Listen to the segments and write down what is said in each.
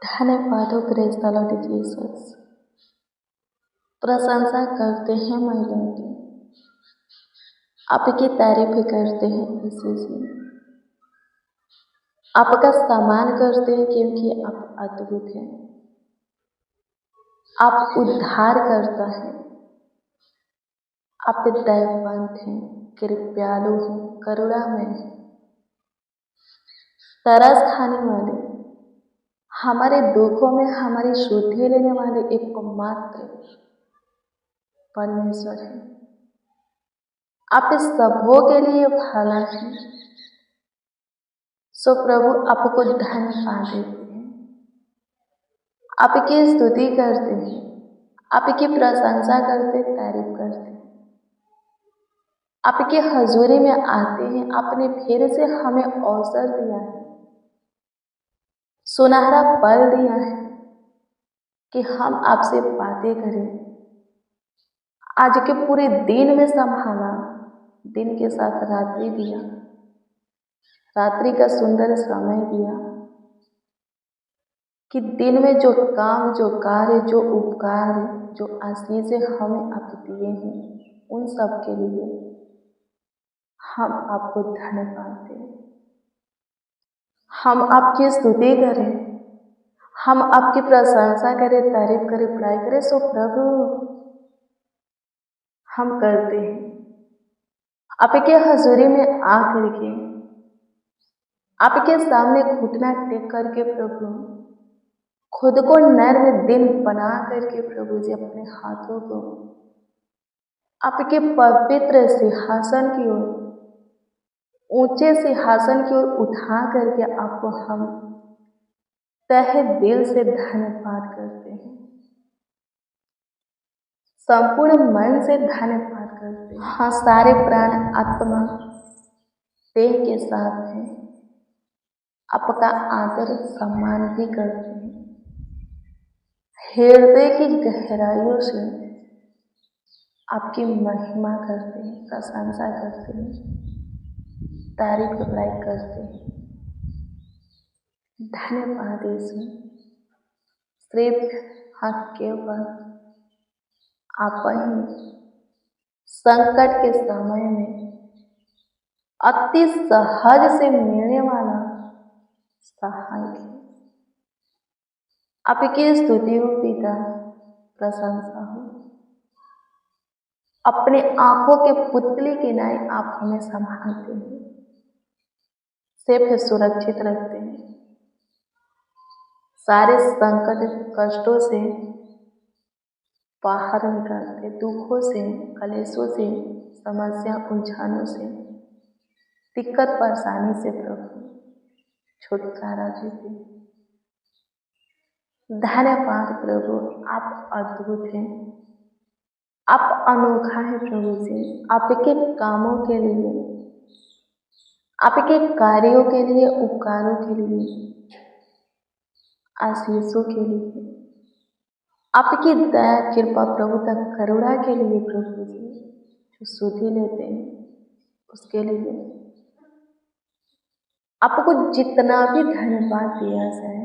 धन्यवाद हो praise the Lord Jesus. प्रशंसा करते हैं माय लॉर्ड, आपकी तारीफ करते हैं यीशु जी। आपका सम्मान करते हैं क्योंकि आप अद्भुत हैं। आप उद्धार करता है, आप दयावंत हैं, कृपालु हैं, करुणामय हैं, तरस खाने वाले, हमारे दुखों में हमारी शुद्धि लेने वाले एकमात्र परमेश्वर है। आप इस सबों के लिए भला है। सो प्रभु आपको धन्यवाद देते हैं, आपकी स्तुति करते हैं, आपकी प्रशंसा करते, तारीफ करते हैं, आपकी हजूरी में आते हैं। आपने फिर से हमें अवसर दिया है, सुनहरा पल दिया है कि हम आपसे बातें करें। आज के पूरे दिन में संभाला, दिन के साथ रात्रि दिया, रात्रि का सुंदर समय दिया कि दिन में जो काम, जो कार्य, जो उपकार, जो आशीषें हमें आप दिए हैं, उन सब के लिए हम आपको धन्यवाद दें। हम आपकी स्तुति करें, हम आपकी प्रशंसा करें, तारीफ करें, बड़ाई करें। सो प्रभु हम करते हैं आपके हजूरी में आकर के, आपके सामने घुटना टेक करके प्रभु खुद को नर्म दिल बना करके प्रभु जी अपने हाथों को आपके पवित्र सिंहासन की ओर, ऊंचे सिंहासन की ओर उठा करके आपको हम तहे दिल से धन्यवाद करते हैं, संपूर्ण मन से धन्यवाद करते हैं। हाँ, सारे प्राण आत्मा देह के साथ हैं, आपका आदर सम्मान भी करते हैं। हृदय की गहराइयों से आपकी महिमा करते हैं, प्रशंसा करते हैं, तारीफ बड़ाई करते हैं। धन्यवाद यीशु। सिर्फ हाँ केवल आप ही संकट के समय में अति सहज से मिलने वाला सहायक है। आपकी स्तुति हो पिता, प्रशंसा हो। अपने आंखों के पुतली के नाई आप हमें संभालते हैं, सेफ सुरक्षित रखते हैं, सारे संकट कष्टों से बाहर निकालते, दुखों से, कलेशों से, समस्या उलझनों से, दिक्कत परेशानी से प्रभु छुटकारा देते। धन्यवाद प्रभु, आप अद्भुत हैं, आप अनोखा है प्रभु जी। आपके कामों के लिए, आपके कार्यों के लिए, उपकारों के लिए, आशीषों के लिए, आपकी दया कृपा प्रभुता करुणा के लिए प्रभु जी, जो सुधि लेते हैं उसके लिए आपको जितना भी धन्यवाद दिया जाए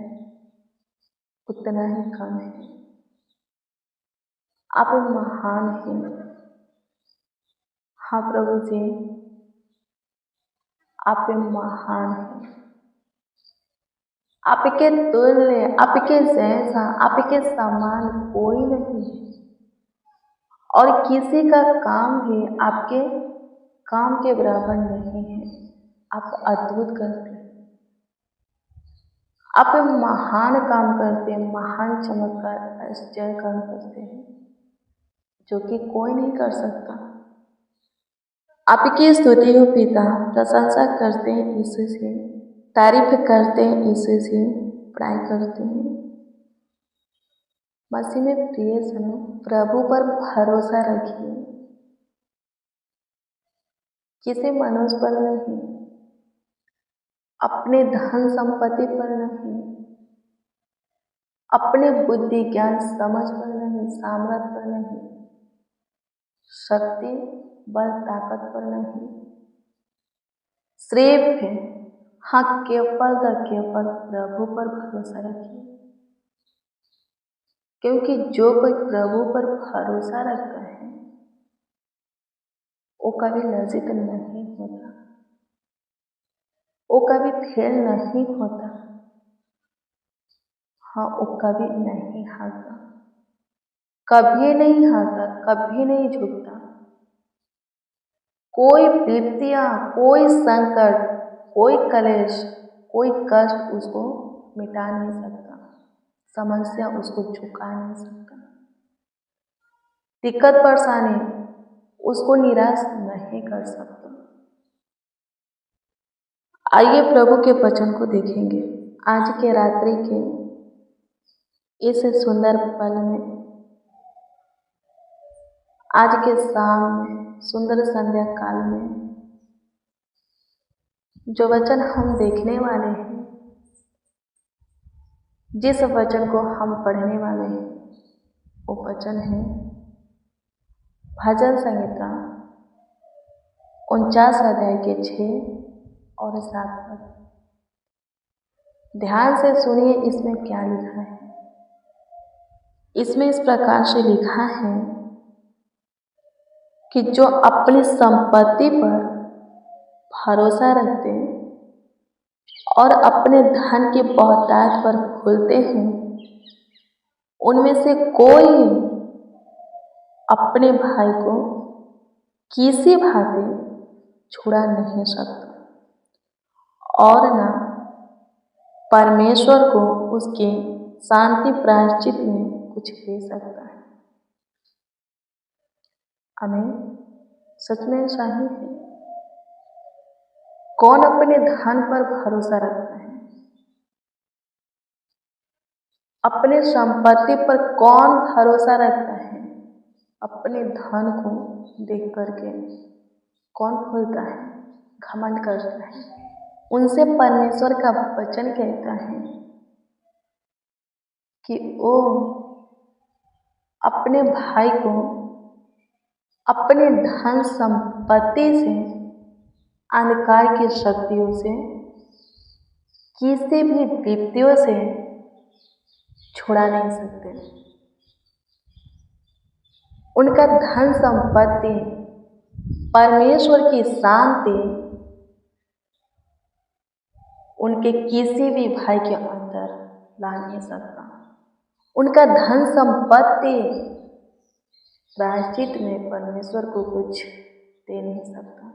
उतना ही कम है। आप महान हैं। हाँ प्रभु जी, आप महान हैं। आपके तुल्य, आपके जैसा, आपके समान कोई नहीं है, और किसी का काम भी आपके काम के बराबर नहीं है। आप अद्भुत करते हैं, आप महान काम करते हैं, महान चमत्कार आश्चर्य काम करते हैं जो कि कोई नहीं कर सकता। आपकी स्तुति हो पिता, प्रशंसा करते हैं यीशु से, तारीफ करते हैं यीशु से, बड़ाई करते हैं। मसीह में प्रिय सुनो, प्रभु पर भरोसा रखिए, किसी मनुष्य पर नहीं, अपने धन संपत्ति पर नहीं, अपने बुद्धि ज्ञान समझ पर नहीं, सामर्थ्य पर नहीं, शक्ति बल ताकत पर नहीं, सिर्फ हाँ केवल प्रभु पर भरोसा रखिए। क्योंकि जो कोई प्रभु पर भरोसा रखता है वो कभी लज्जित नहीं होता, वो कभी फेल नहीं होता, हाँ वो कभी नहीं हारता, कभी नहीं हारता, कभी नहीं झुकता। कोई विपत्तियां, कोई संकट, कोई कलेश, कोई कष्ट उसको मिटा नहीं सकता, समस्या उसको झुका नहीं सकता, दिक्कत परेशानी उसको निराश नहीं कर सकता। आइए प्रभु के वचन को देखेंगे आज के रात्रि के इस सुंदर पल में, आज के शाम में, सुंदर संध्या काल में जो वचन हम देखने वाले हैं, जिस वचन को हम पढ़ने वाले हैं, वो वचन है भजन संहिता 49 अध्याय के 6 और 7 पद। ध्यान से सुनिए इसमें क्या लिखा है। इसमें इस प्रकार से लिखा है कि जो अपनी संपत्ति पर भरोसा रखते और अपने धन की बहुतायत पर फूलते हैं, उनमें से कोई अपने भाई को किसी भांति छुड़ा नहीं सकता और न परमेश्वर को उसके शांति प्रायश्चित में कुछ दे सकता है। हमें सच में चाहिए है। कौन अपने धन पर भरोसा रखता है? अपने संपत्ति पर कौन भरोसा रखता है? अपने धन को देख करके कौन फूलता है, घमंड करता है? उनसे परमेश्वर का वचन कहता है कि वो अपने भाई को अपने धन संपत्ति से, अंधकार की शक्तियों से, किसी भी विपत्तियों से छुड़ा नहीं सकते। उनका धन संपत्ति, परमेश्वर की शांति उनके किसी भी भाई के अंदर ला नहीं सकता। उनका धन संपत्ति प्रायश्चित में परमेश्वर को कुछ दे नहीं सकता,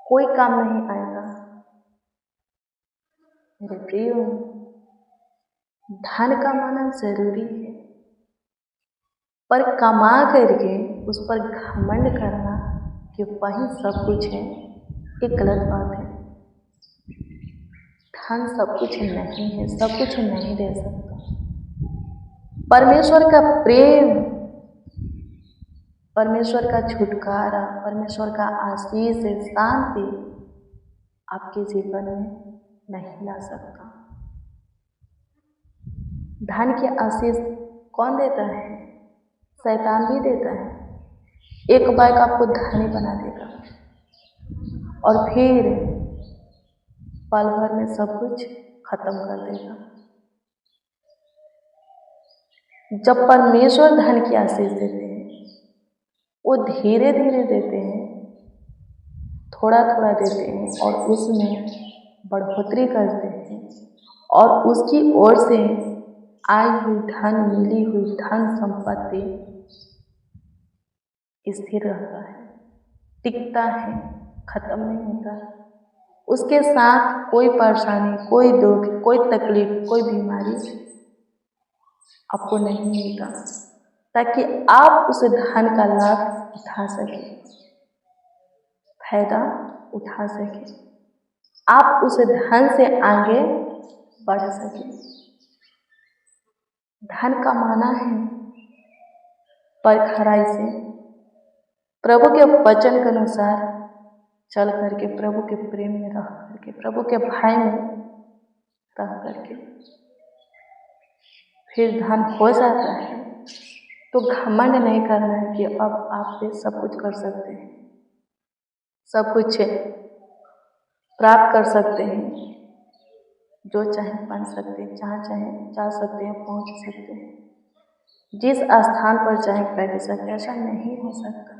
कोई काम नहीं आएगा। मेरे प्रियो, धन कमाना जरूरी है, पर कमा करके उस पर घमंड करना कि वही सब कुछ है, ये गलत बात है। धन सब कुछ नहीं है, सब कुछ नहीं दे सकता। परमेश्वर का प्रेम, परमेश्वर का छुटकारा, परमेश्वर का आशीष, शांति आपके जीवन में नहीं ला सकता। धन की आशीष कौन देता है? शैतान भी देता है। एक बार आपको धनी बना देगा और फिर पल भर में सब कुछ खत्म कर देगा। जब परमेश्वर धन की आशीष देते हैं, वो धीरे धीरे देते हैं, थोड़ा थोड़ा देते हैं और उसमें बढ़ोतरी करते हैं और उसकी ओर से आई हुई धन, मिली हुई धन संपत्ति स्थिर रहता है, टिकता है, खत्म नहीं होता। उसके साथ कोई परेशानी, कोई दुख, कोई तकलीफ, कोई बीमारी आपको नहीं मिलता, ताकि आप उस धन का लाभ उठा सके, फायदा उठा सके, आप उस धन से आगे बढ़ सके। धन कमाना है पर खराई से, प्रभु के वचन के अनुसार चल करके, प्रभु के प्रेम में रह करके, प्रभु के भय में रह करके फिर धन हो जाता है तो घमंड नहीं करना है कि अब आप पे सब कुछ कर सकते हैं, सब कुछ प्राप्त कर सकते हैं। जो चाहे बन सकते हैं, जहाँ चाहे जा सकते हैं, पहुँच सकते हैं, जिस स्थान पर चाहे बैठ सकते हैं। ऐसा नहीं हो सकता।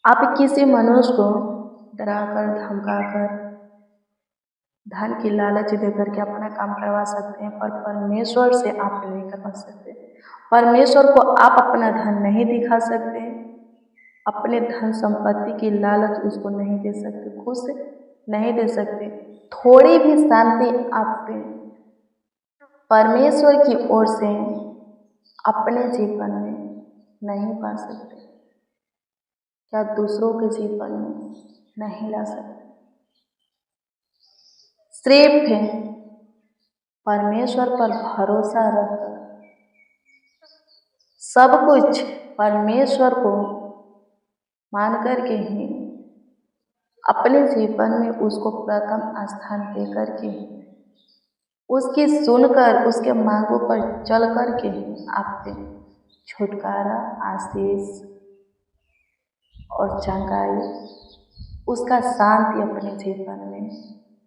आप किसी मनुष्य को डराकर धमकाकर धन की लालच देकर के अपना काम करवा सकते हैं, पर परमेश्वर से आप नहीं करवा सकते। परमेश्वर को आप अपना धन नहीं दिखा सकते, अपने धन संपत्ति की लालच उसको नहीं दे सकते, खुश नहीं दे सकते। थोड़ी भी शांति आप परमेश्वर की ओर से अपने जीवन में नहीं पा सकते, क्या दूसरों के जीवन में नहीं ला सकते। सिर्फ परमेश्वर पर भरोसा रखकर सब कुछ परमेश्वर को मान करके ही अपने जीवन में उसको प्रथम स्थान दे करके उसकी सुनकर उसके मार्गों पर चल करके आप छुटकारा, आशीष और चंगाई, उसका शांति अपने जीवन में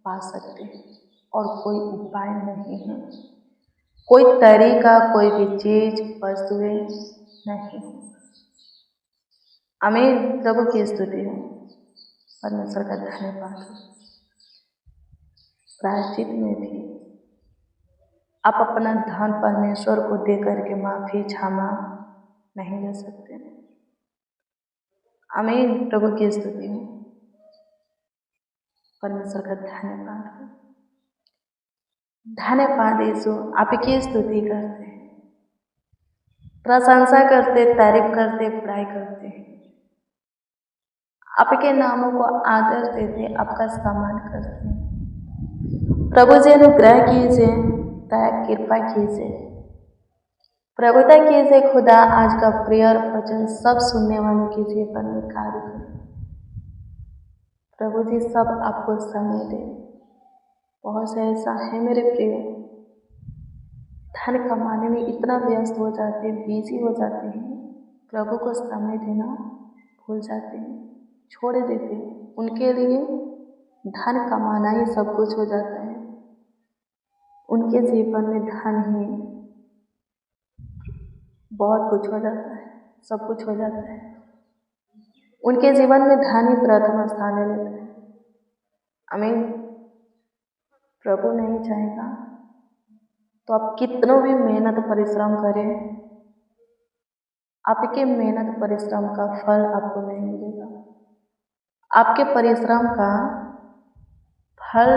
पा सकते हैं। और कोई उपाय नहीं है, कोई तरीका, कोई भी चीज, वस्तुएं नहीं। आमीन। प्रभु की स्तुति हो, परमेश्वर का धन्यवाद हो। प्रायश्चित में भी आप अपना धन परमेश्वर को दे करके माफी, क्षमा नहीं ले सकते। आमीन। प्रभु की स्तुति हो, परमेश्वर का धन्यवाद हो। धन्यवाद यीशु, आपकी स्तुति करते हैं, प्रशंसा करते, तारीफ करते, बड़ाई करते हैं, आपके नामों को आदर देते, आपका सम्मान करते हैं। प्रभु जी अनुग्रह कीजिए, दया कृपा कीजिए, प्रभुता कीजिए। खुदा आज का प्रेयर वचन सब सुनने वालों के जीवन में कार्य करें। प्रभु जी सब आपको समय दे। बहुत से ऐसा है मेरे प्रिय, धन कमाने में इतना व्यस्त हो जाते हैं, बिजी हो जाते हैं, प्रभु को समय देना भूल जाते हैं, छोड़ देते हैं। उनके लिए धन कमाना ही सब कुछ हो जाता है। उनके जीवन में धन ही बहुत कुछ हो जाता है, सब कुछ हो जाता है। उनके जीवन में धन ही प्रथम स्थान ले लेता है। आमीन। प्रभु नहीं चाहेगा तो आप कितनों भी मेहनत परिश्रम करें, आपके मेहनत परिश्रम का फल आपको नहीं मिलेगा। आपके परिश्रम का फल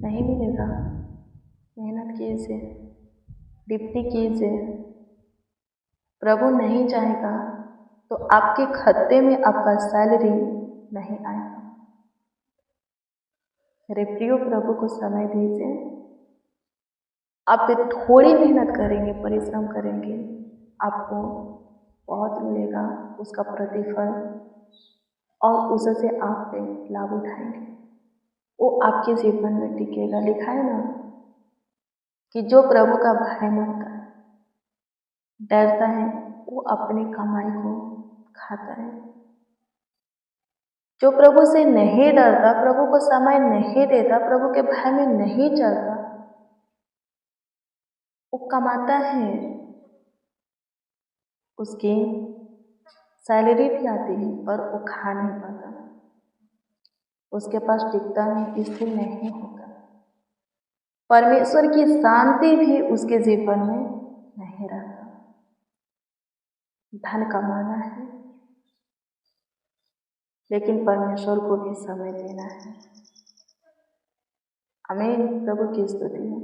नहीं मिलेगा। मेहनत कीजिए, डिप्टी कीजिए, प्रभु नहीं चाहेगा तो आपके खाते में आपका सैलरी नहीं आएगा। मेरे प्रिय, प्रभु को समय दीजिए। आप थोड़ी मेहनत करेंगे, परिश्रम करेंगे, आपको बहुत मिलेगा उसका प्रतिफल, और उससे आप लाभ उठाएंगे, वो आपके जीवन में टिकेगा। लिखा है ना कि जो प्रभु का भय मानता है, डरता है, वो अपनी कमाई को खाता है। जो प्रभु से नहीं डरता, प्रभु को समय नहीं देता, प्रभु के भय में नहीं चलता, वो कमाता है, उसकी सैलरी भी आती है, पर वो खा नहीं पाता, उसके पास टिकता नहीं, स्थिर नहीं होता। परमेश्वर की शांति भी उसके जीवन में नहीं रहता। धन कमाना है, लेकिन परमेश्वर को भी समय देना है। आमीन। प्रभु की स्तुति है।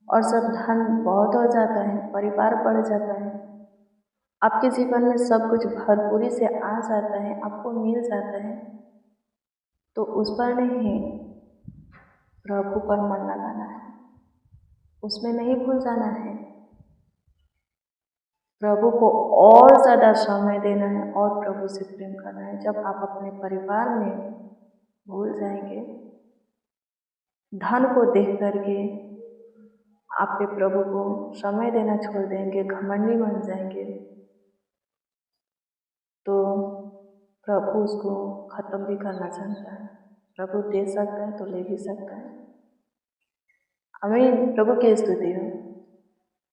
और सब धन बहुत हो जाता है, परिवार बढ़ जाता है, आपके जीवन में सब कुछ भरपूरी से आ जाता है, आपको मिल जाता है, तो उस पर नहीं, प्रभु पर मन लगाना है, उसमें नहीं भूल जाना है। प्रभु को और ज़्यादा समय देना है और प्रभु से प्रेम करना है। जब आप अपने परिवार में भूल जाएंगे, धन को देख करके आप प्रभु को समय देना छोड़ देंगे, घमंडी बन जाएंगे, तो प्रभु उसको खत्म भी करना चाहता है। प्रभु दे सकता है तो ले भी सकता है। आमीन। प्रभु की स्तुति हो।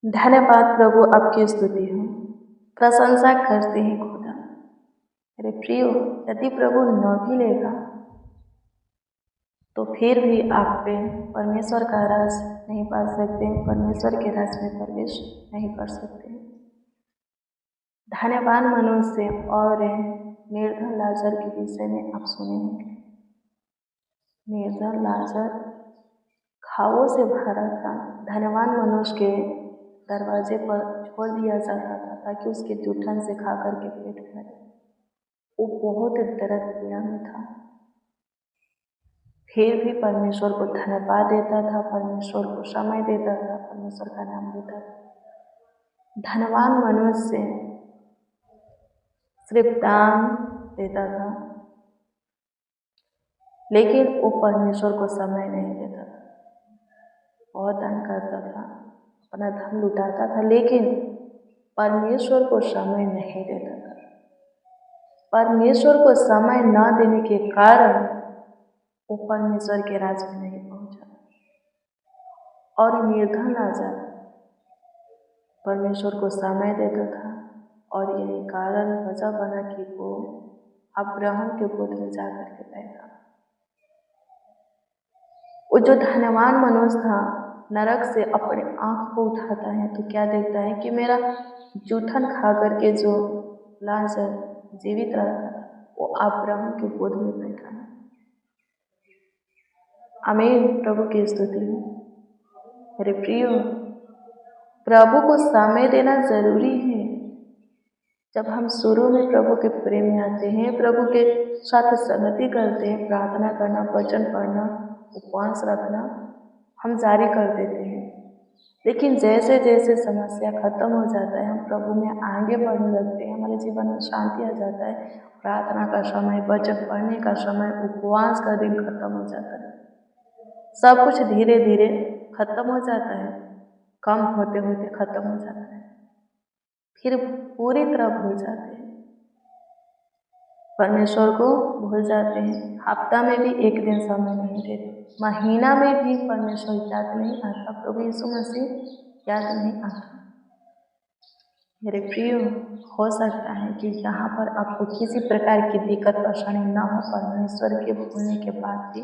धन्यवाद प्रभु, आपकी स्तुति हो। प्रशंसा करते हैं खुदा। मेरे प्रियो, यदि प्रभु न भी लेगा तो फिर भी आप पे परमेश्वर का राज नहीं पा सकते, परमेश्वर के राज में प्रवेश नहीं कर सकते। धन्यवान मनुष्य और निर्धन लाजर के विषय में आप सुने होंगे। निर्धन लाजर घावों से भरा था। धनवान मनुष्य के दरवाजे पर छोड़ दिया जाता था ताकि उसके जूठन से खा करके पेट भरे। वो बहुत दर्द पीड़ा में था, फिर भी परमेश्वर को धन्यवाद देता था, परमेश्वर को समय देता था, परमेश्वर का नाम लेता था। धनवान मनुष्य सिर्फ दान देता था, लेकिन वो परमेश्वर को समय नहीं देता था। बहुत दान करता था, अपना धन लुटाता था, लेकिन परमेश्वर को समय नहीं देता था। परमेश्वर को समय न देने के कारण वो परमेश्वर के राज में नहीं पहुंचा। और निर्धन लाजर परमेश्वर को समय देता था, और यही कारण वजह बना कि वो अब्राहम के गोद में जाकर के बैठा। वो जो धनवान मनुष्य था, नरक से अपने आंख को उठाता है तो क्या देखता है कि मेरा जूठन खा करके जो लाजर जीवित रहता था वो अब्राहम के गोद में बैठा है। आमीन। प्रभु की स्तुति है। मेरे प्रियो, प्रभु को समय देना जरूरी है। जब हम शुरू में प्रभु के प्रेम में आते हैं, प्रभु के साथ संगति करते हैं, प्रार्थना करना, वचन पढ़ना, उपवास रखना हम जारी कर देते हैं। लेकिन जैसे जैसे समस्या खत्म हो जाता है, हम प्रभु में आगे बढ़ने लगते हैं, हमारे जीवन में शांति आ जाता है, प्रार्थना का समय, वचन पढ़ने का समय, उपवास का दिन खत्म हो जाता है, सब कुछ धीरे धीरे खत्म हो जाता है, कम होते होते खत्म हो जाता है, फिर पूरी तरह भूल जाते हैं, परमेश्वर को भूल जाते हैं। हफ्ता में भी एक दिन समय नहीं देते, महीना में भी परमेश्वर याद नहीं आता, प्रभु यीशु मसीह याद नहीं आता। मेरे प्रियो, हो सकता है कि यहाँ पर आपको किसी प्रकार की दिक्कत परेशानी ना हो, परमेश्वर के भूलने के बाद भी,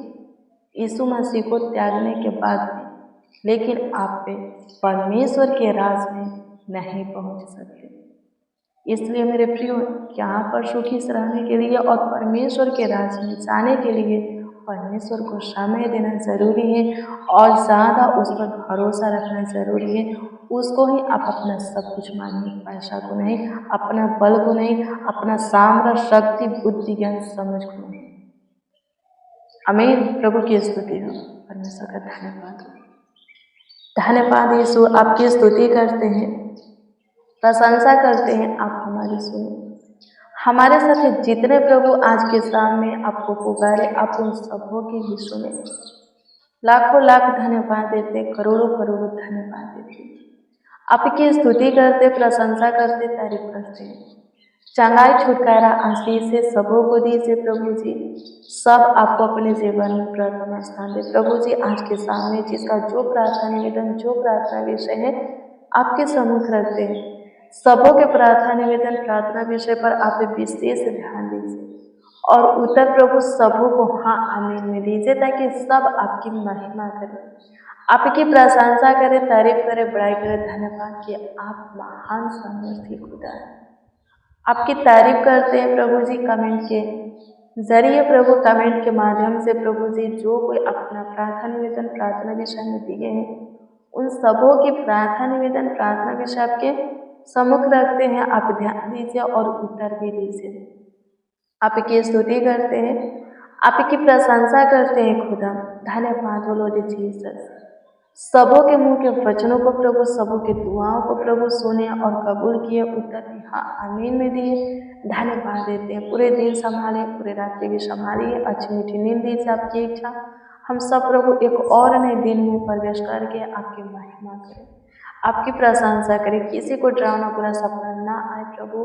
यीशु मसीह को त्यागने के बाद भी, लेकिन आप पे परमेश्वर के राज में नहीं पहुँच सकते। इसलिए मेरे प्रियो, यहाँ पर सुखी रहने के लिए और परमेश्वर के राज में जाने के लिए परमेश्वर को समय देना जरूरी है, और ज़्यादा उस पर भरोसा रखना जरूरी है। उसको ही आप अपना सब कुछ मानिए, पैसा को नहीं, अपना बल को नहीं, अपना सामर्थ्य, शक्ति, बुद्धि, ज्ञान, समझ को नहीं। आमीन। प्रभु की स्तुति हो। परमेश्वर का धन्यवाद। धन्यवाद यीशु, आपकी स्तुति करते हैं, प्रशंसा करते हैं, आप हमारी सुने। हमारे साथ जितने प्रभु आज के सामने आपको पुकारे, आप उन सबों की भी सुने। लाखों लाख धन्यवाद देते, करोड़ों करोड़ों धन्यवाद देते, आपकी स्तुति करते, प्रशंसा करते, तारीफ करते। चंगाई, छुटकारा, आशीष से सबों को दीजिए प्रभु जी, सब आपको अपने जीवन में प्रथम स्थान दे प्रभु जी। आज के सामने जिसका जो प्रार्थना निवेदन, जो प्रार्थना विषय है, आपके सम्मुख रखते हैं। सबों के प्रार्थना निवेदन, प्रार्थना विषय पर आप विशेष ध्यान दीजिए, और उत्तर प्रभु सबों को हाँ आमीन में दीजिए, ताकि सब आपकी महिमा करें, आपकी प्रशंसा करें, तारीफ करें, बड़ाई करें, धन्यवाद कि आप महान सामर्थी खुदा है। आपकी तारीफ करते हैं प्रभु जी कमेंट के जरिए, प्रभु कमेंट के माध्यम से प्रभु जी जो कोई अपना प्रार्थना निवेदन, प्रार्थना विषय में दिए हैं, उन सबों की प्रार्थना निवेदन, प्रार्थना विषय आपके सम्मुख रखते हैं। आप ध्यान दीजिए और उत्तर भी दीजिए। आपकी स्तुति करते हैं, आपकी प्रशंसा करते हैं खुदा। धन्यवाद बोलो जीसस। सबों के मुंह के वचनों को प्रभु, सबों के दुआओं को प्रभु सुने और कबूल किए, उत्तर भी हाँ आमीन में दिए। धन्यवाद देते हैं, पूरे दिन संभाले, पूरे रात्रि भी संभालिए, अच्छी मीठी नींद दीजिए, आपकी इच्छा। हम सब प्रभु एक और नए दिन में प्रवेश करके आपकी महिमा करें, आपकी प्रशंसा करें, किसी को डरावना बुरा सपना ना आए प्रभु।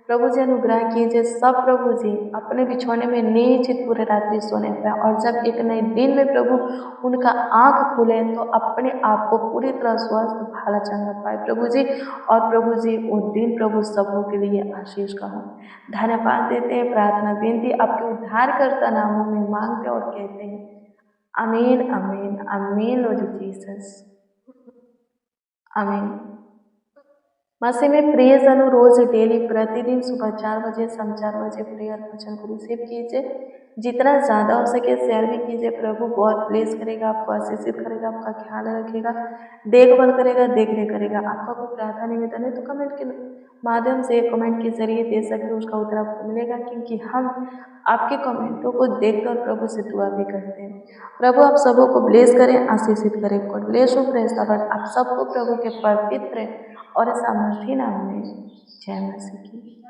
प्रभु जी अनुग्रह कीजिए सब प्रभु जी अपने बिछौने में निश्चित पूरे रात्रि सोने पाए, और जब एक नए दिन में प्रभु उनका आंख खुले तो अपने आप को पूरी तरह स्वस्थ भाला चंगा पाए प्रभु जी। और प्रभु जी वो दिन प्रभु सबों के लिए आशीष का हो। धन्यवाद देते हैं, प्रार्थना विनती आपके उद्धारकर्ता नामों में मांगते और कहते हैं आमीन आमीन आमीन लॉर्ड जीसस आमीन। मसीह में प्रियजनों, रोज डेली प्रतिदिन सुबह 4 बजे, शाम 4 बजे प्रेयर वचन को रिसीव कीजिए। जितना ज़्यादा हो सके शेयर भी कीजिए। प्रभु बहुत ब्लेस करेगा, आपको आशीषित करेगा, आपका ख्याल रखेगा, देखभाल करेगा, देखरेख करेगा। आपका कोई प्रार्थना निवेदन है तो कमेंट के माध्यम से, कमेंट के जरिए दे सकते हो, उसका उत्तर आपको मिलेगा, क्योंकि हम आपके कमेंटों को देखकर प्रभु से दुआ भी करते हैं। प्रभु आप सबों को ब्लेस करें, आशीषित करें। God bless you friends. आप सबको प्रभु के पवित्र और सामर्थी नाम में जय मसीह की।